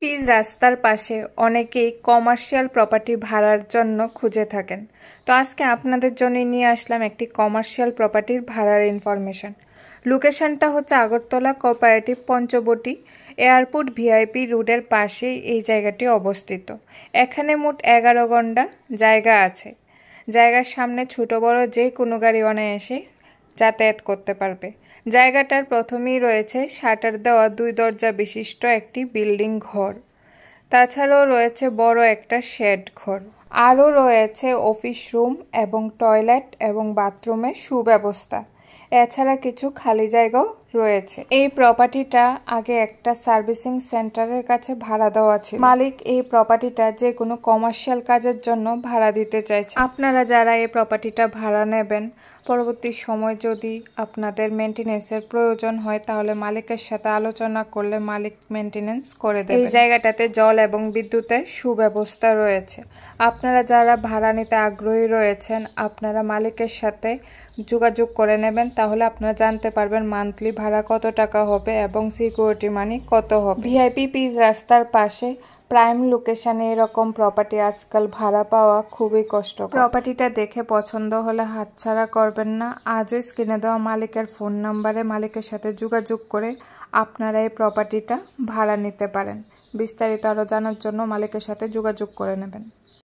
Pitch রাস্তার পাশে অনেকেই কমার্শিয়াল প্রপার্টি ভাড়ার জন্য খুঁজে থাকেন। তো আজকে আপনাদের জন্য নিয়ে আসলাম একটি কমার্শিয়াল প্রপার্টির ভাড়ার ইনফরমেশন। লোকেশনটা হচ্ছে Agartala cooperative Panchabati airport VIP রোডের পাশেই এই জায়গাটি অবস্থিত। এখানে মোট 11 ঘন্টা জায়গা আছে। জায়গার সামনে ছোট বড় যে কোনো গাড়ি অনায়াসে যাতায়াত করতে পারবে। জায়গাটার প্রথমেই রয়েছে শাটার দেওয়া 2 দরজা বিশিষ্ট একটি বিল্ডিং ঘর। তাছাড়াও রয়েছে বড় একটা শেড ঘর। আরও রয়েছে অফিস রুম এবং টয়লেট এবং বাথরুমের সুব্যবস্থা। এছাড়া কিছু খালি জায়গাও রয়েছে। এই প্রপার্টিটা আগে একটা সার্ভিসিং সেন্টারের কাছে ভাড়া দেওয়া ছিল। মালিক এই প্রপার্টিটা যে কোনো কমার্শিয়াল কাজের জন্য ভাড়া দিতে চাইছে। আপনারা যারা এই প্রপার্টিটা ভাড়া নেবেন, পরবর্তী সময় যদি আপনাদের মেইনটেনেন্সের প্রয়োজন হয় তাহলে মালিকের সাথে আলোচনা করলে মালিক মেইনটেনেন্স করে দেবে। এই জায়গাটাতে জল এবং বিদ্যুতের সুব্যবস্থা রয়েছে। আপনারা যারা ভাড়া নিতে আগ্রহী রয়েছেন, আপনারা মালিকের সাথে যোগাযোগ করে নেবেন, তাহলে আপনারা জানতে পারবেন মান্থলি ভাড়া কত টাকা হবে এবং সিকিউরিটি মানি কত হবে। ভিআইপি পিচ রাস্তার পাশে প্রাইম লোকেশনে এরকম প্রপার্টি আজকাল ভাড়া পাওয়া খুবই কষ্ট। প্রপার্টিটা দেখে পছন্দ হলে হাতছাড়া করবেন না। আজই স্ক্রিনে দেওয়া মালিকের ফোন নাম্বারে মালিকের সাথে যোগাযোগ করে আপনারা এই প্রপার্টিটা ভাড়া নিতে পারেন। বিস্তারিত আরও জানার জন্য মালিকের সাথে যোগাযোগ করে নেবেন।